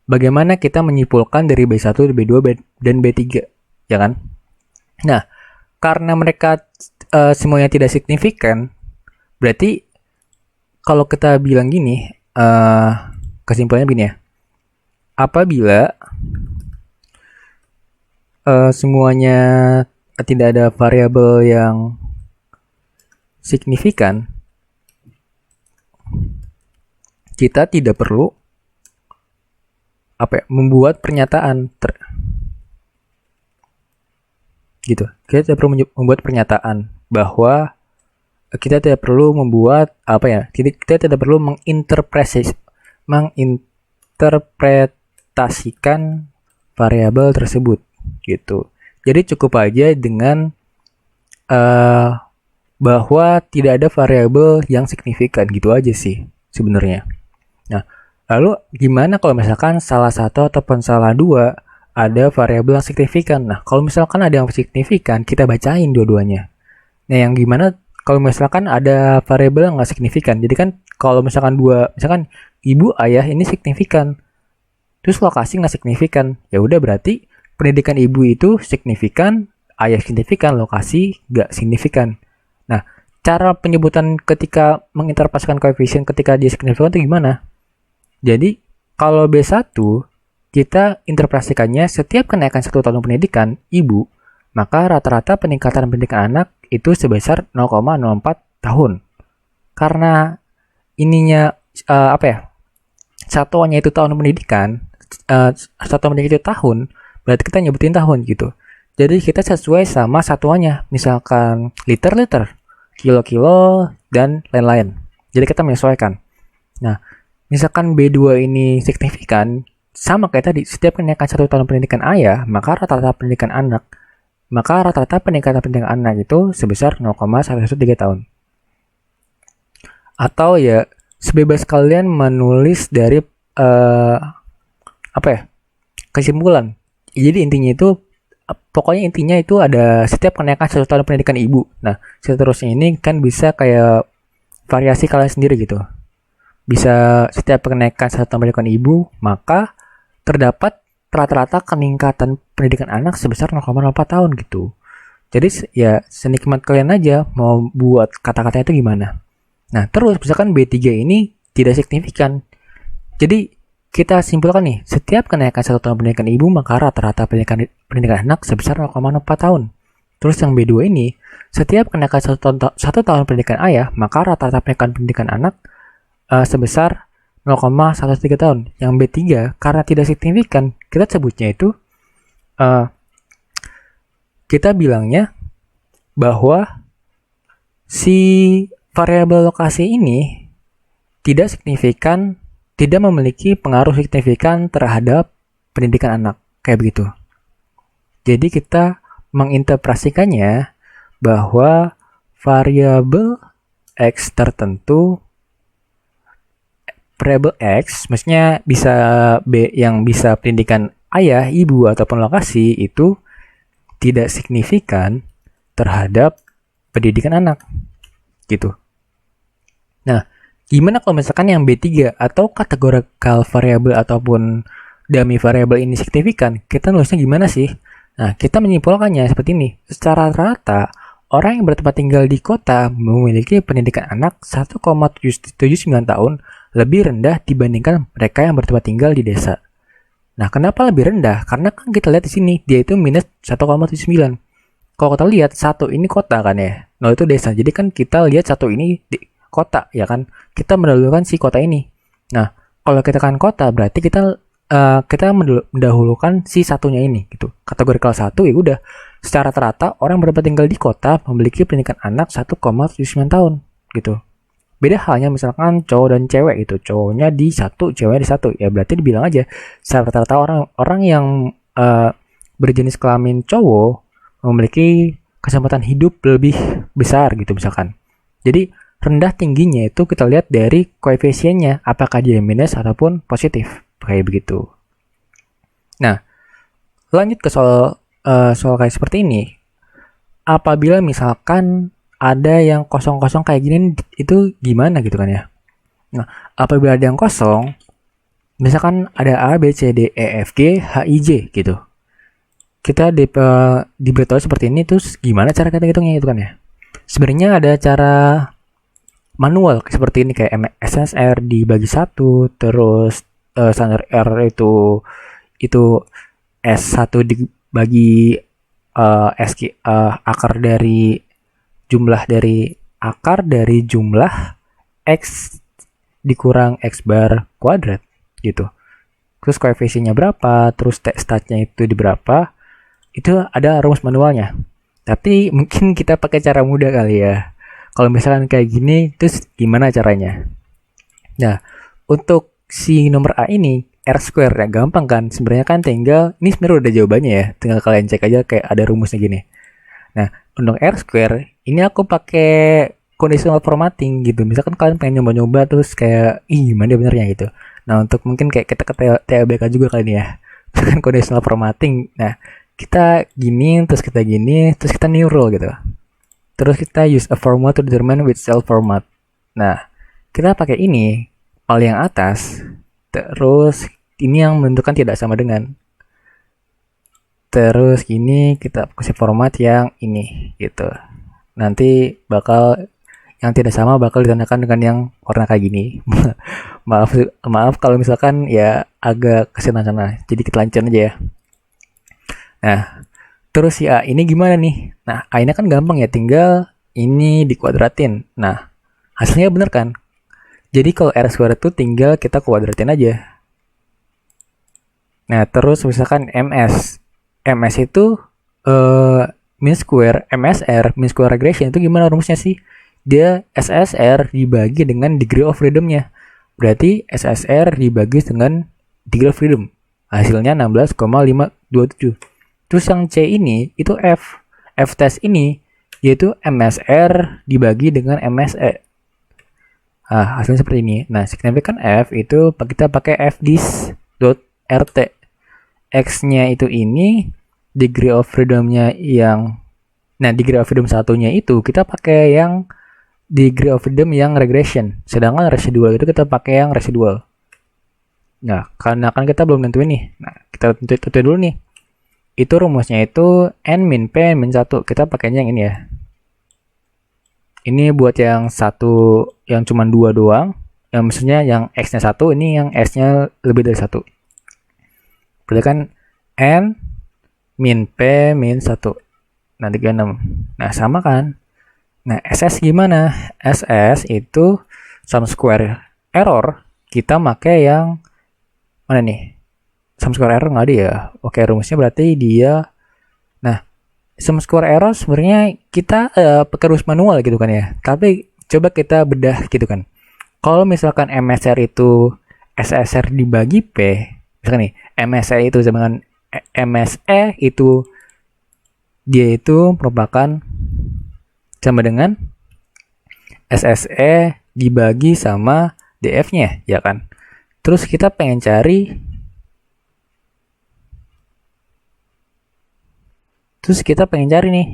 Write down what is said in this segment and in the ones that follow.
bagaimana kita menyimpulkan dari B1, B2, dan B3, ya kan? Nah, karena mereka semuanya tidak signifikan, berarti kalau kita bilang gini, kesimpulannya begini ya. Apabila semuanya tidak ada variabel yang signifikan, kita tidak perlu membuat pernyataan gitu. Kita tidak perlu membuat pernyataan bahwa kita tidak perlu membuat kita tidak perlu menginterpretasikan variabel tersebut gitu. Jadi cukup aja dengan bahwa tidak ada variabel yang signifikan gitu aja sih sebenarnya. Nah, lalu gimana kalau misalkan salah satu ataupun salah dua ada variabel yang signifikan? Nah, kalau misalkan ada yang signifikan, kita bacain dua-duanya. Nah, yang gimana kalau misalkan ada variabel yang nggak signifikan? Jadi kan kalau misalkan misalkan ibu ayah ini signifikan, terus lokasi nggak signifikan, ya udah berarti pendidikan ibu itu signifikan, ayah signifikan, lokasi nggak signifikan. Nah, cara penyebutan ketika menginterpretasikan koefisien ketika dia signifikan itu gimana? Jadi, kalau B1, kita interpretasikannya setiap kenaikan 1 tahun pendidikan ibu, maka rata-rata peningkatan pendidikan anak itu sebesar 0,04 tahun. Karena ininya, satuannya itu tahun pendidikan, satuan pendidikan itu tahun, berarti kita nyebutin tahun gitu. Jadi, kita sesuai sama satuannya, misalkan liter, kilo-kilo, dan lain-lain. Jadi, kita menyesuaikan. Nah, misalkan B2 ini signifikan, sama kayak tadi, setiap kenaikan 1 tahun pendidikan ayah, maka rata-rata peningkatan pendidikan anak itu sebesar 0,113 tahun. Atau ya, sebebas kalian menulis dari kesimpulan. Jadi intinya itu ada setiap kenaikan 1 tahun pendidikan ibu. Nah, seterusnya ini kan bisa kayak variasi kalian sendiri gitu. Bisa setiap kenaikan 1 tahun pendidikan ibu, maka terdapat rata-rata peningkatan pendidikan anak sebesar 0,04 tahun gitu. Jadi ya senikmat kalian aja mau buat kata-katanya itu gimana. Nah, terus misalkan B3 ini tidak signifikan. Jadi kita simpulkan nih, setiap kenaikan 1 tahun pendidikan ibu, maka rata-rata pendidikan anak sebesar 0,04 tahun. Terus yang B2 ini, setiap kenaikan 1 tahun pendidikan ayah, maka rata-rata pendidikan anak sebesar 0,13 tahun. Yang B3 karena tidak signifikan, kita sebutnya itu kita bilangnya bahwa si variabel lokasi ini tidak signifikan, tidak memiliki pengaruh signifikan terhadap pendidikan anak, kayak begitu. Jadi kita menginterpretasikannya bahwa variabel X tertentu, variabel X, maksudnya bisa B yang bisa pendidikan ayah, ibu, ataupun lokasi itu tidak signifikan terhadap pendidikan anak, gitu. Nah, gimana kalau misalkan yang B3 atau categorical variable ataupun dummy variable ini signifikan? Kita nulisnya gimana sih? Nah, kita menyimpulkannya seperti ini. Secara rata, orang yang bertempat tinggal di kota memiliki pendidikan anak 1,79 tahun lebih rendah dibandingkan mereka yang bertempat tinggal di desa. Nah, kenapa lebih rendah? Karena kan kita lihat di sini, dia itu minus 1,79. Kalau kita lihat, 1 ini kota kan ya, 0 itu desa. Jadi kan kita lihat 1 ini di kota, ya kan? Kita mendahulukan si kota ini. Nah, kalau kita kan kota, berarti kita mendahulukan si satunya ini, gitu. Kategori kelas 1, ya udah. Secara rata, orang bertempat tinggal di kota memiliki pendidikan anak 1,79 tahun, gitu. Beda halnya misalkan cowok dan cewek gitu. Cowoknya di 1, ceweknya di 1. Ya berarti dibilang aja secara rata-rata orang yang berjenis kelamin cowok memiliki kesempatan hidup lebih besar gitu misalkan. Jadi rendah tingginya itu kita lihat dari koefisiennya, apakah dia minus ataupun positif, kayak begitu. Nah, lanjut ke soal kayak seperti ini. Apabila misalkan ada yang kosong-kosong kayak gini, itu gimana gitu kan ya. Nah, apabila ada yang kosong, Misalkan ada A, B, C, D, E, F, G, H, I, J gitu. Kita diberitahu seperti ini, terus gimana cara kita hitungnya itu kan ya. Sebenarnya ada cara manual seperti ini kayak SSR dibagi 1, terus standar R itu S1 dibagi akar dari jumlah X dikurang X bar kuadrat gitu. Terus koefisiennya berapa, terus statnya itu di berapa, itu ada rumus manualnya. Tapi mungkin kita pakai cara mudah kali ya. Kalau misalkan kayak gini, terus gimana caranya? Nah, untuk si nomor A ini, R square ya gampang kan? Sebenarnya kan tinggal, ini sebenarnya udah jawabannya ya. Tinggal kalian cek aja kayak ada rumusnya gini. Nah, untuk R square, ini aku pakai conditional formatting gitu. Misalkan kalian pengen nyoba-nyoba terus kayak, ih gimana benernya gitu. Nah, untuk mungkin kayak kita ke TLBK juga kali ini ya. Kan conditional formatting. Nah, kita gini, terus kita new rule gitu. Terus kita use a formula to determine which cell format. Nah, kita pakai ini, paling yang atas, terus ini yang menentukan tidak sama dengan. Terus ini kita kasih format yang ini, gitu. Nanti yang tidak sama bakal ditandakan dengan yang warna kayak gini. maaf kalau misalkan ya agak kesana-sana. Jadi kita lanjut aja ya. Nah, terus si A ini gimana nih? Nah, A ini kan gampang ya, tinggal ini dikuadratin. Nah, hasilnya bener kan? Jadi kalau R square itu tinggal kita kuadratin aja. Nah, terus misalkan MS. MS itu mean square, MSR, mean square regression itu gimana rumusnya sih? Dia SSR dibagi dengan degree of freedom-nya. Berarti SSR dibagi dengan degree of freedom. Hasilnya 16,527. Terus yang C ini itu F. F test ini yaitu MSR dibagi dengan MSE. Nah, hasilnya seperti ini. Nah, signifikan F itu kita pakai fdis.rt. X-nya itu ini, degree of freedom-nya degree of freedom satunya itu kita pakai yang degree of freedom yang regression. Sedangkan residual itu kita pakai yang residual. Nah, karena kan kita belum nentuin nih. Nah, kita tentuin dulu nih. Itu rumusnya itu N min P min 1. Kita pakainya yang ini ya. Ini buat yang satu, yang cuma 2 doang. Yang maksudnya yang X-nya 1, ini yang S-nya lebih dari 1. Berarti kan N min P min 1. Nah, 36. Nah, sama kan? Nah, SS gimana? SS itu sum square error. Kita pakai yang mana nih? Sum square error nggak ada ya? Oke, rumusnya berarti dia. Nah, sum square error sebenarnya kita pakai rumus manual gitu kan ya. Tapi coba kita bedah gitu kan. Kalau misalkan MSR itu SSR dibagi P, misalkan nih, MSE itu dengan MSE itu dia itu merupakan sama dengan SSE dibagi sama DF-nya, ya kan? Terus kita pengen cari nih.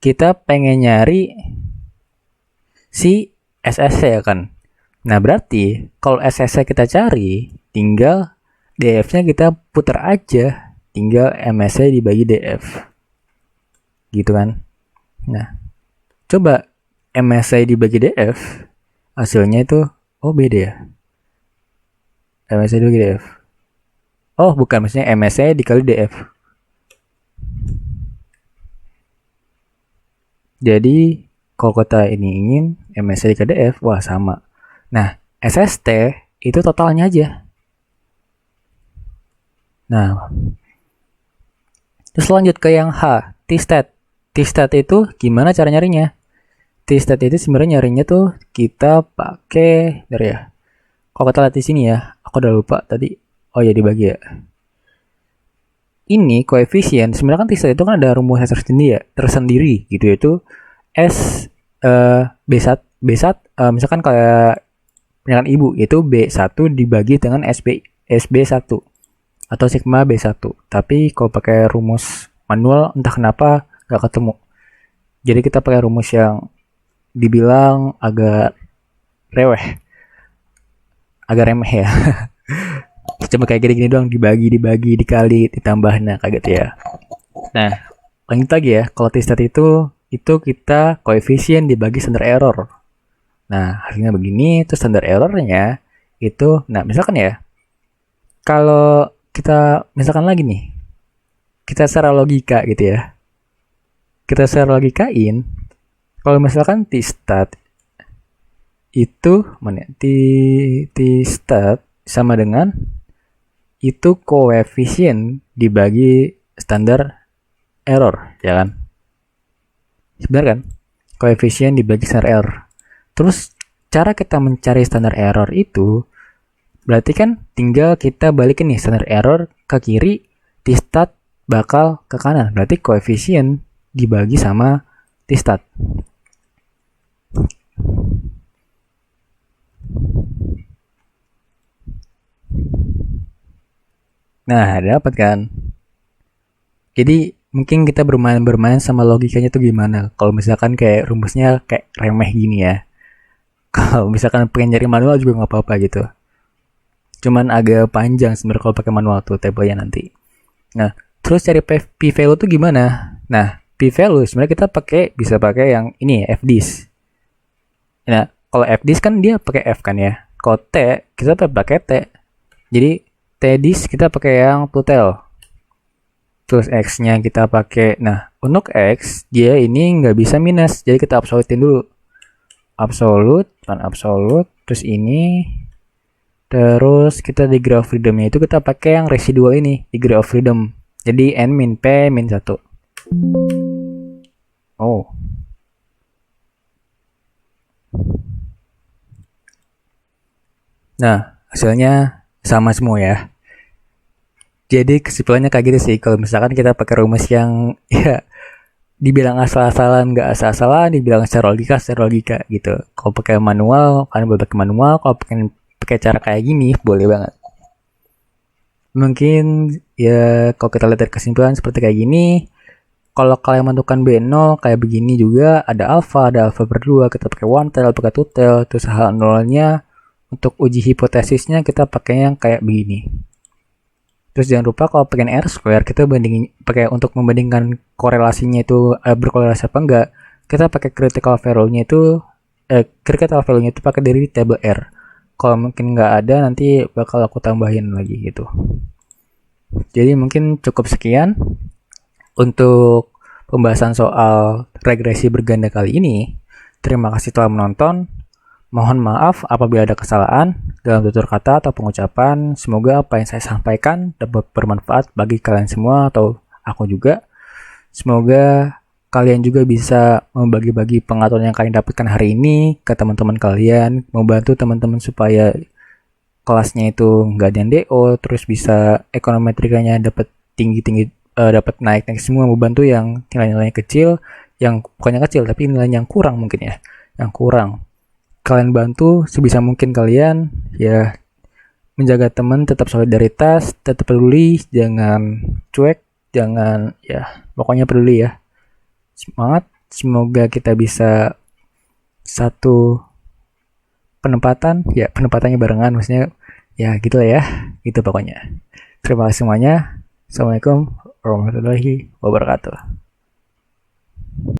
Kita pengen nyari si SSE ya kan? Nah, berarti kalau SSE kita cari, tinggal DF-nya kita putar aja, tinggal MSE dibagi DF. Gitu kan? Nah, coba MSE dibagi DF, hasilnya itu, beda ya. MSE dibagi DF. Oh, bukan, maksudnya MSE dikali DF. Jadi, kalau kita ini ingin MSE dikali DF, wah sama. Nah, SST itu totalnya aja. Nah, terus lanjut ke yang H, T-stat. T-stat itu gimana cara nyarinya? T-stat itu sebenarnya nyarinya tuh kita pakai dari ya. Kalau kita lihat di sini ya, aku udah lupa tadi. Oh ya, dibagi ya. Ini koefisien, sebenarnya kan T-stat itu kan ada rumusnya tersendiri gitu, yaitu S B1 misalkan kayak penyakan ibu itu B1 dibagi dengan SB1 atau sigma B1. Tapi kalau pakai rumus manual entah kenapa gak ketemu. Jadi kita pakai rumus yang dibilang agak reweh. agak remeh ya. Cuma kayak gini-gini doang, dibagi, dikali, ditambah, nah kayak gitu ya. Nah, lanjut lagi ya. Kalau T-stat itu kita koefisien dibagi standar error. Nah, hasilnya begini, terus standar errornya itu, nah misalkan ya, kalau kita misalkan lagi nih, kita secara logika gitu ya. Kita secara logikain, kalau misalkan T-stat itu mana? T-stat sama dengan itu koefisien dibagi standar error, ya kan? Sebenarnya kan? Koefisien dibagi standar error. Terus cara kita mencari standar error itu berarti kan tinggal kita balikin nih standar error ke kiri, T-stat bakal ke kanan. Berarti koefisien dibagi sama T-stat. Nah, dapat kan? Jadi mungkin kita bermain sama logikanya tuh gimana. Kalau misalkan kayak rumusnya kayak remeh gini ya. Kalau misalkan pengen nyari manual juga nggak apa-apa gitu. Cuman agak panjang sebenarnya kalau pakai manual tuh tabelnya nanti. Nah, terus cari p-value tuh gimana? Nah, p-value sebenarnya kita bisa pakai yang ini ya, fdis. Nah, kalau fdis kan dia pakai f kan ya. Kalau t kita pakai t. Jadi tdis kita pakai yang tutel. Terus x-nya kita pakai, nah untuk x dia ini nggak bisa minus, jadi kita absolutin dulu. Absolut, terus ini, terus kita di graph freedom-nya itu kita pakai yang residual ini, di graph freedom. Jadi n min p min 1. Oh. Nah, hasilnya sama semua ya. Jadi kesimpulannya kayak gitu sih. Kalau misalkan kita pakai rumus yang ya dibilang asal-asalan, nggak asal-asalan, dibilang secara logika gitu. Kalau pakai manual, kalian boleh pakai manual. Kalau pakai cara kayak gini, boleh banget. Mungkin ya kalau kita lihat dari kesimpulan seperti kayak gini, kalau kalian menentukan B0 kayak begini juga ada alpha per 2, kita pakai one tail, pakai two tail, terus hal nolnya untuk uji hipotesisnya kita pakai yang kayak begini. Terus jangan lupa kalau pengen R square kita bandingin pakai untuk membandingkan korelasinya itu berkorelasi apa enggak, kita pakai critical value-nya itu pakai dari table R. Kalau mungkin nggak ada nanti bakal aku tambahin lagi gitu. Jadi mungkin cukup sekian untuk pembahasan soal regresi berganda kali ini. Terima kasih telah menonton. Mohon maaf apabila ada kesalahan dalam tutur kata atau pengucapan. Semoga apa yang saya sampaikan dapat bermanfaat bagi kalian semua atau aku juga. Semoga kalian juga bisa membagi-bagi pengetahuan yang kalian dapatkan hari ini ke teman-teman kalian. Membantu teman-teman supaya kelasnya itu nggak ada yang DO. Terus bisa ekonometrikanya dapat tinggi-tinggi, dapat naik-naik semua. Membantu yang nilai-nilainya kecil. Yang bukannya kecil tapi nilainya yang kurang mungkin ya. Yang kurang. Kalian bantu sebisa mungkin kalian ya, menjaga teman, tetap solidaritas, tetap peduli, jangan cuek, jangan ya pokoknya peduli ya. Semangat, semoga kita bisa satu penempatannya barengan, maksudnya ya gitu lah ya, gitu pokoknya. Terima kasih semuanya. Assalamualaikum warahmatullahi wabarakatuh.